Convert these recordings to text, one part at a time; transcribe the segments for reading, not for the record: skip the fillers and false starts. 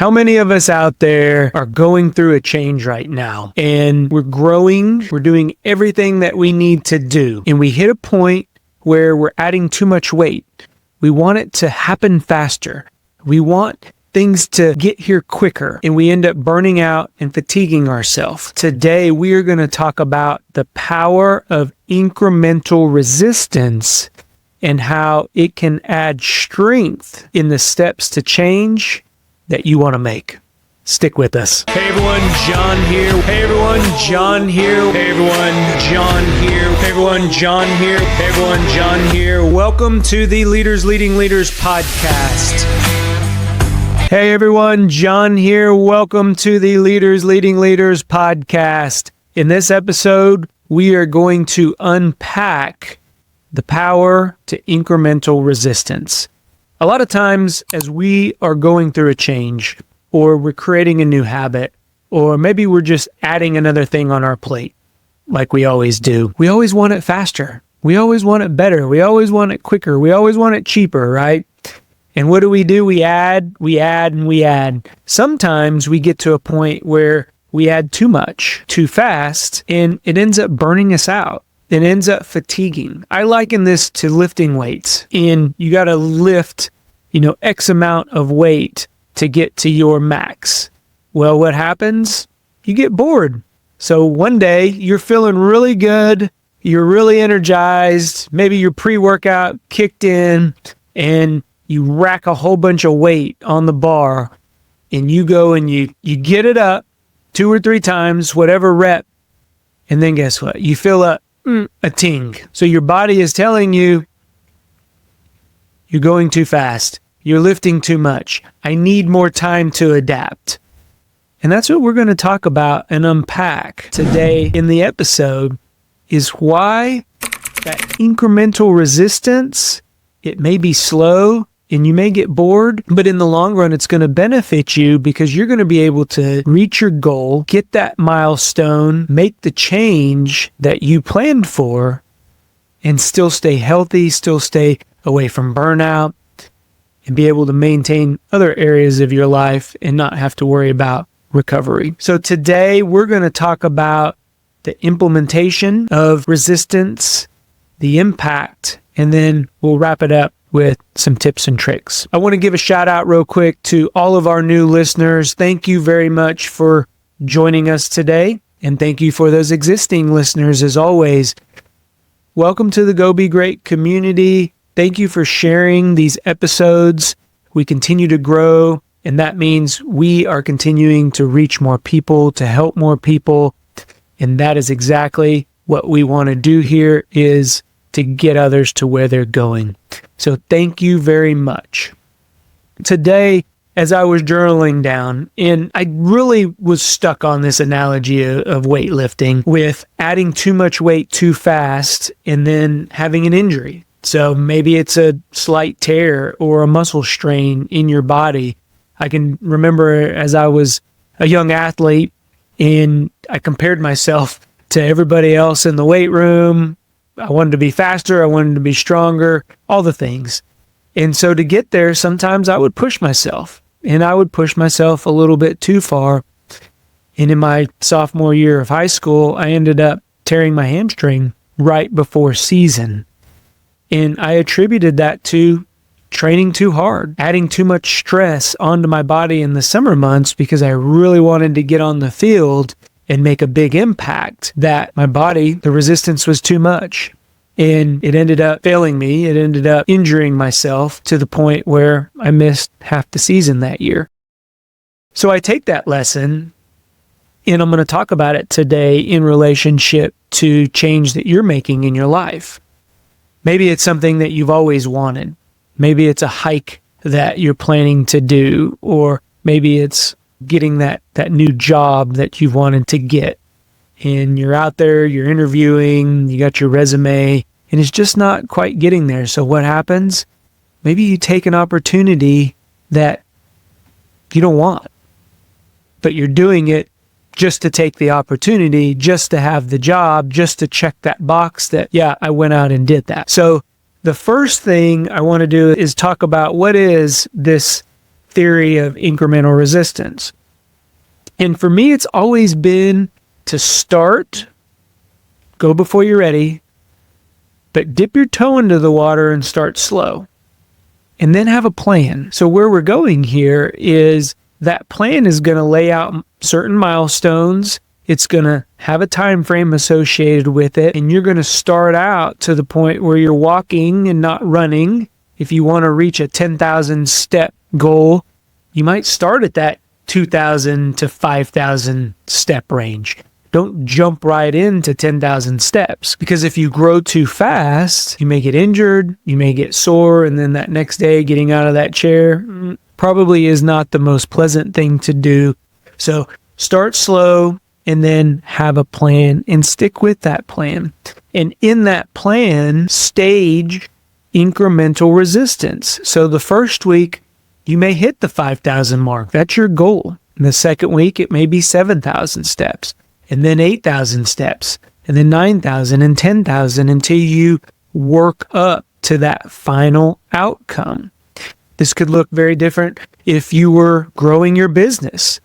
How many of us out there are going through a change right now and we're growing, we're doing everything that we need to do, and we hit a point where we're adding too much weight. We want it to happen faster. We want things to get here quicker, and we end up burning out and fatiguing ourselves. Today, we are going to talk about the power of incremental resistance and how it can add strength in the steps to change that you want to make. Stick with us. Hey everyone, John here. Hey everyone, John here. Hey everyone, John here. Hey everyone, John here. Hey everyone, John here. Welcome to the Leaders Leading Leaders podcast. Hey everyone, John here. Welcome to the Leaders Leading Leaders podcast. In this episode, we are going to unpack the power to incremental resistance. A lot of times as we are going through a change, or we're creating a new habit, or maybe we're just adding another thing on our plate, like we always do, we always want it faster. We always want it better. We always want it quicker. We always want it cheaper, right? And what do? We add, and we add. Sometimes we get to a point where we add too much, too fast, and it ends up burning us out. It ends up fatiguing. I liken this to lifting weights. And you got to lift, X amount of weight to get to your max. Well, what happens? You get bored. So one day you're feeling really good. You're really energized. Maybe your pre-workout kicked in and you rack a whole bunch of weight on the bar and you go and you get it up 2 or 3 times, whatever rep. And then guess what? You feel a ting. So your body is telling you, you're going too fast. You're lifting too much. I need more time to adapt. And that's what we're going to talk about and unpack today in the episode, is why that incremental resistance, it may be slow and you may get bored, but in the long run, it's going to benefit you because you're going to be able to reach your goal, get that milestone, make the change that you planned for, and still stay healthy, still stay away from burnout, and be able to maintain other areas of your life and not have to worry about recovery. So today, we're going to talk about the implementation of resistance, the impact, and then we'll wrap it up with some tips and tricks. I want to give a shout out real quick to all of our new listeners. Thank you very much for joining us today. And thank you for those existing listeners as always. Welcome to the Go Be Great community. Thank you for sharing these episodes. We continue to grow, and that means we are continuing to reach more people, to help more people. And that is exactly what we want to do here, is to get others to where they're going. So thank you very much. Today, as I was journaling down, and I really was stuck on this analogy of weightlifting with adding too much weight too fast and then having an injury. So maybe it's a slight tear or a muscle strain in your body. I can remember as I was a young athlete and I compared myself to everybody else in the weight room. I wanted to be faster. I wanted to be stronger, all the things. And so to get there, sometimes I would push myself, and I would push myself a little bit too far. And in my sophomore year of high school, I ended up tearing my hamstring right before season. And I attributed that to training too hard, adding too much stress onto my body in the summer months because I really wanted to get on the field and make a big impact, that my body, the resistance was too much. And it ended up failing me. It ended up injuring myself to the point where I missed half the season that year. So I take that lesson, and I'm going to talk about it today in relationship to change that you're making in your life. Maybe it's something that you've always wanted. Maybe it's a hike that you're planning to do, or maybe it's getting that new job that you've wanted to get. And you're out there, you're interviewing, you got your resume, and it's just not quite getting there. So what happens? Maybe you take an opportunity that you don't want, but you're doing it just to take the opportunity, just to have the job, just to check that box that, yeah, I went out and did that. So the first thing I want to do is talk about what is this theory of incremental resistance. And for me, it's always been to start, go before you're ready, but dip your toe into the water and start slow. And then have a plan. So where we're going here is that plan is going to lay out certain milestones. It's going to have a time frame associated with it. And you're going to start out to the point where you're walking and not running. If you want to reach a 10,000 step goal, you might start at that 2,000 to 5,000 step range. Don't jump right into 10,000 steps, because if you grow too fast, you may get injured, you may get sore, and then that next day getting out of that chair probably is not the most pleasant thing to do. So start slow and then have a plan and stick with that plan. And in that plan, stage incremental resistance. So the first week, you may hit the 5,000 mark. That's your goal. In the second week, it may be 7,000 steps, and then 8,000 steps, and then 9,000 and 10,000 until you work up to that final outcome. This could look very different if you were growing your business.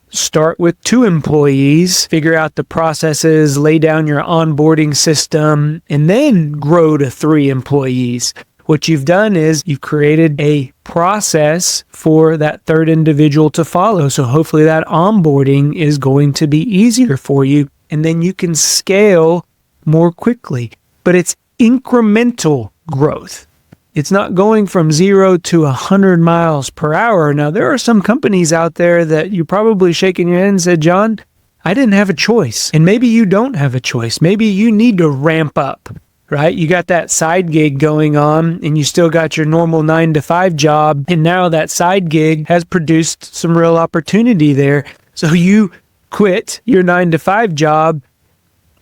Start with 2 employees, figure out the processes, lay down your onboarding system, and then grow to 3 employees. What you've done is you've created a process for that 3rd individual to follow. So hopefully that onboarding is going to be easier for you, and then you can scale more quickly. But it's incremental growth. It's not going from 0 to 100 miles per hour. Now, there are some companies out there that you're probably shaking your head and said, John, I didn't have a choice. And maybe you don't have a choice. Maybe you need to ramp up. Right? You got that side gig going on and you still got your normal 9-to-5 job. And now that side gig has produced some real opportunity there. So you quit your 9-to-5 job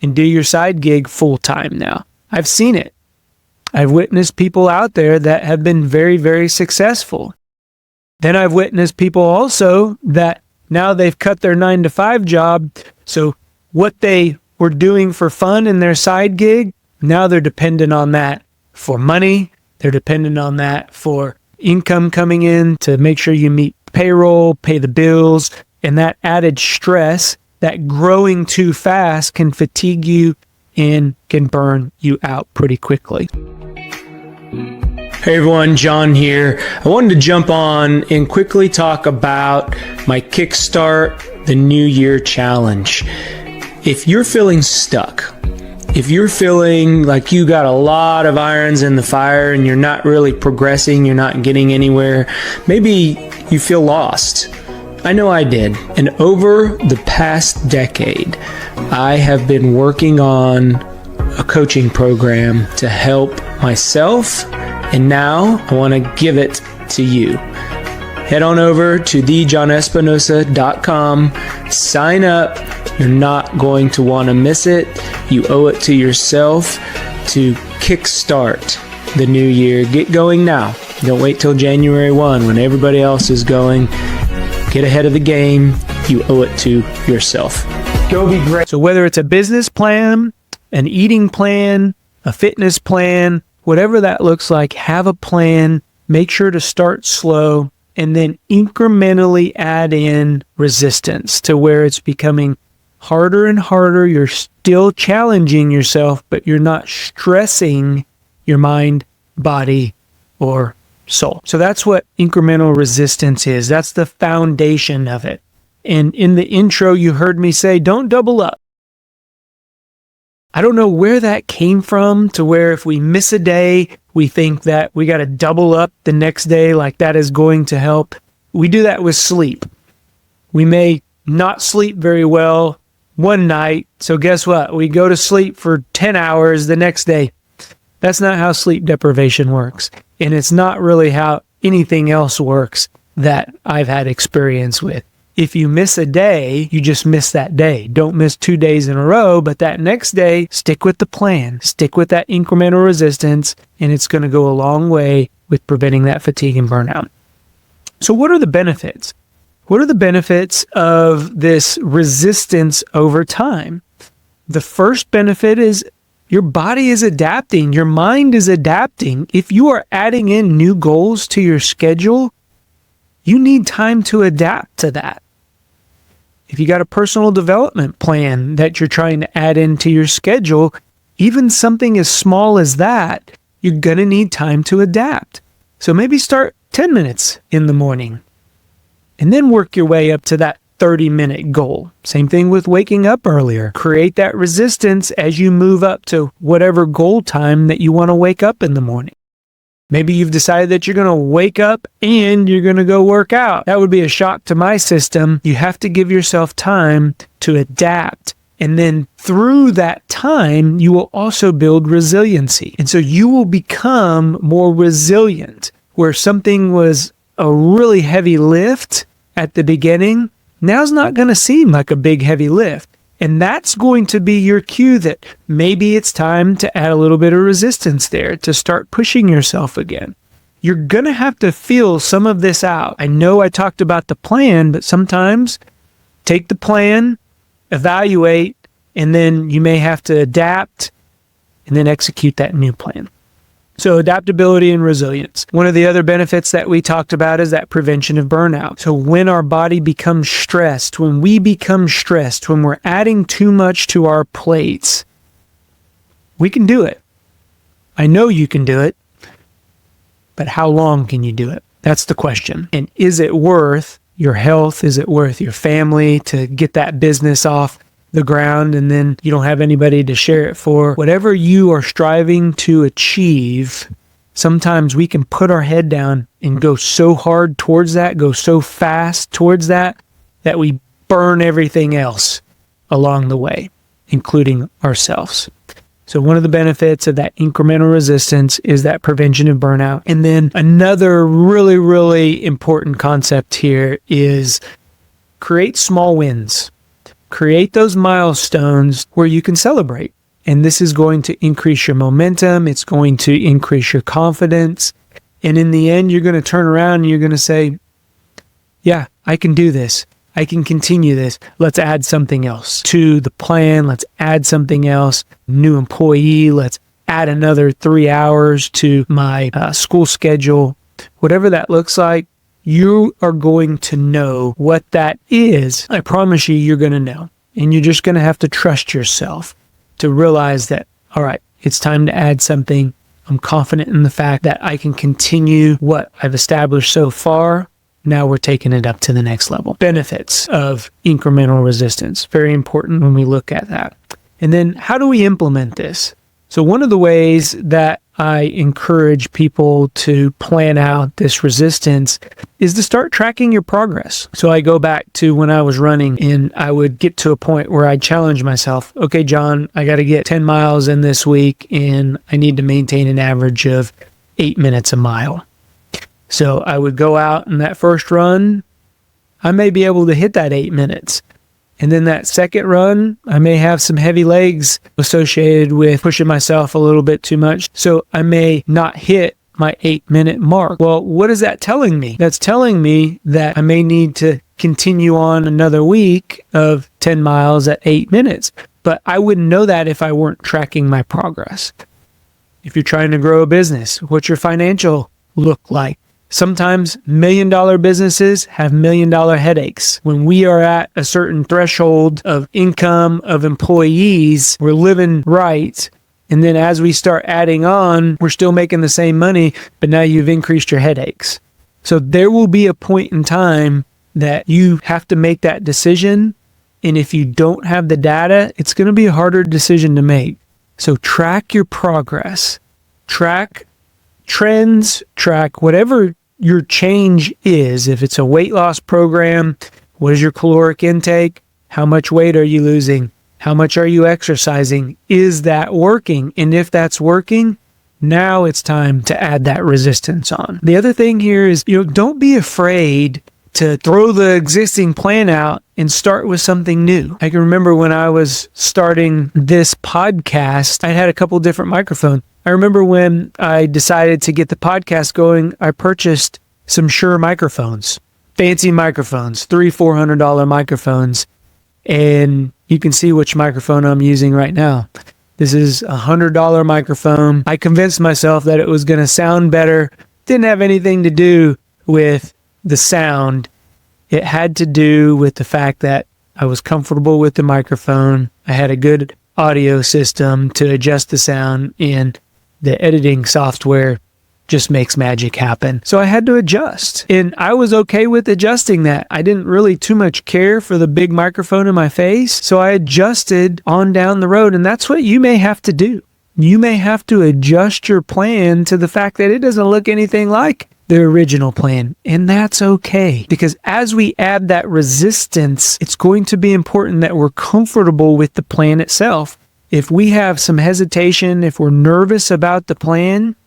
and do your side gig full time now. I've seen it. I've witnessed people out there that have been very, very successful. Then I've witnessed people also that now they've cut their 9-to-5 job. So what they were doing for fun in their side gig, now they're dependent on that for money. They're dependent on that for income coming in to make sure you meet payroll, pay the bills, and that added stress, that growing too fast can fatigue you and can burn you out pretty quickly. Hey everyone, John here. I wanted to jump on and quickly talk about my Kickstart the New Year Challenge. If you're feeling stuck, if you're feeling like you got a lot of irons in the fire and you're not really progressing, you're not getting anywhere, maybe you feel lost. I know I did. And over the past decade, I have been working on a coaching program to help myself, and now I want to give it to you. Head on over to thejohnespinosa.com, sign up. You're not going to want to miss it. You owe it to yourself to kickstart the new year. Get going now. Don't wait till January 1 when everybody else is going. Get ahead of the game. You owe it to yourself. Go be great. So whether it's a business plan, an eating plan, a fitness plan, whatever that looks like, have a plan. Make sure to start slow and then incrementally add in resistance to where it's becoming harder and harder. You're still challenging yourself, but you're not stressing your mind, body, or soul. So that's what incremental resistance is. That's the foundation of it. And in the intro, you heard me say, don't double up. I don't know where that came from, to where if we miss a day, we think that we got to double up the next day, like that is going to help. We do that with sleep. We may not sleep very well one night, so guess what? We go to sleep for 10 hours the next day. That's not how sleep deprivation works. And it's not really how anything else works that I've had experience with. If you miss a day, you just miss that day. Don't miss 2 days in a row, but that next day, stick with the plan. Stick with that incremental resistance, and it's going to go a long way with preventing that fatigue and burnout. So what are the benefits? What are the benefits of this resistance over time? The first benefit is your body is adapting. Your mind is adapting. If you are adding in new goals to your schedule, you need time to adapt to that. If you got a personal development plan that you're trying to add into your schedule, even something as small as that, you're going to need time to adapt. So maybe start 10 minutes in the morning and then work your way up to that 30-minute goal. Same thing with waking up earlier. Create that resistance as you move up to whatever goal time that you want to wake up in the morning. Maybe you've decided that you're going to wake up and you're going to go work out. That would be a shock to my system. You have to give yourself time to adapt. And then through that time, you will also build resiliency. And so you will become more resilient. Where something was a really heavy lift at the beginning, now's not going to seem like a big heavy lift. And that's going to be your cue that maybe it's time to add a little bit of resistance there to start pushing yourself again. You're going to have to feel some of this out. I know I talked about the plan, but sometimes take the plan, evaluate, and then you may have to adapt and then execute that new plan. So adaptability and resilience. One of the other benefits that we talked about is that prevention of burnout. So when our body becomes stressed, when we become stressed, when we're adding too much to our plates, we can do it. I know you can do it, but how long can you do it? That's the question. And is it worth your health? Is it worth your family to get that business off the ground and then you don't have anybody to share it for? Whatever you are striving to achieve, sometimes we can put our head down and go so hard towards that, go so fast towards that, that we burn everything else along the way, including ourselves. So one of the benefits of that incremental resistance is that prevention of burnout. And then another really, really important concept here is create small wins. Create those milestones where you can celebrate. And this is going to increase your momentum. It's going to increase your confidence. And in the end, you're going to turn around and you're going to say, yeah, I can do this. I can continue this. Let's add something else to the plan. Let's add something else. New employee. Let's add another 3 hours to my school schedule. Whatever that looks like, you are going to know what that is. I promise you're going to know. And you're just going to have to trust yourself to realize that, all right, it's time to add something. I'm confident in the fact that I can continue what I've established so far. Now we're taking it up to the next level. Benefits of incremental resistance. Very important when we look at that. And then how do we implement this? So one of the ways that I encourage people to plan out this resistance is to start tracking your progress. So I go back to when I was running and I would get to a point where I'd challenge myself. Okay, John, I got to get 10 miles in this week and I need to maintain an average of 8 minutes a mile. So I would go out in that first run. I may be able to hit that 8 minutes. And then that second run, I may have some heavy legs associated with pushing myself a little bit too much. So I may not hit my 8-minute mark. Well, what is that telling me? That's telling me that I may need to continue on another week of 10 miles at 8 minutes. But I wouldn't know that if I weren't tracking my progress. If you're trying to grow a business, what's your financial look like? Sometimes $1 million businesses have $1 million headaches. When we are at a certain threshold of income, of employees, we're living right. And then as we start adding on, we're still making the same money, but now you've increased your headaches. So there will be a point in time that you have to make that decision. And if you don't have the data, it's going to be a harder decision to make. So track your progress, track trends, track whatever your change is. If it's a weight loss program, what is your caloric intake? How much weight are you losing? How much are you exercising? Is that working? And if that's working, now it's time to add that resistance on. The other thing here is, don't be afraid to throw the existing plan out and start with something new. I can remember when I was starting this podcast, I had a couple different microphones. I remember when I decided to get the podcast going, I purchased some Shure microphones, fancy microphones, $300-$400 microphones. And you can see which microphone I'm using right now. This is a $100 microphone. I convinced myself that it was going to sound better. Didn't have anything to do with the sound, it had to do with the fact that I was comfortable with the microphone. I had a good audio system to adjust the sound, and the editing software just makes magic happen. So I had to adjust, and I was okay with adjusting that. I didn't really too much care for the big microphone in my face, so I adjusted on down the road, and that's what you may have to do. You may have to adjust your plan to the fact that it doesn't look anything like the original plan, and that's okay, because as we add that resistance, it's going to be important that we're comfortable with the plan itself. If we have some hesitation, if we're nervous about the plan,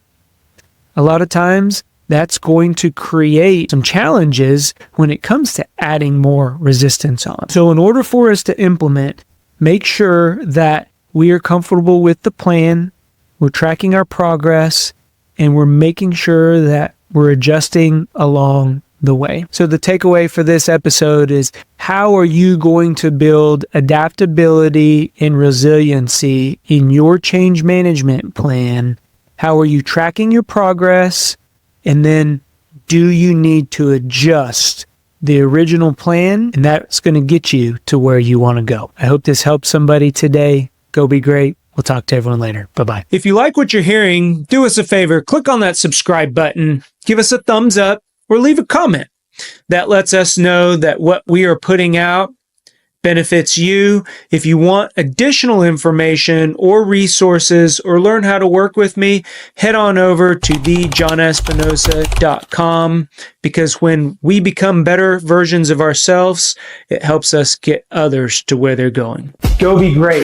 a lot of times that's going to create some challenges when it comes to adding more resistance on. So in order for us to implement, make sure that we are comfortable with the plan, we're tracking our progress, and we're making sure that we're adjusting along the way. So the takeaway for this episode is, how are you going to build adaptability and resiliency in your change management plan? How are you tracking your progress? And then, do you need to adjust the original plan? And that's going to get you to where you want to go. I hope this helps somebody today. Go be great. We'll talk to everyone later. Bye-bye. If you like what you're hearing, do us a favor. Click on that subscribe button. Give us a thumbs up or leave a comment. That lets us know that what we are putting out benefits you. If you want additional information or resources or learn how to work with me, head on over to thejohnespinosa.com, because when we become better versions of ourselves, it helps us get others to where they're going. Go be great.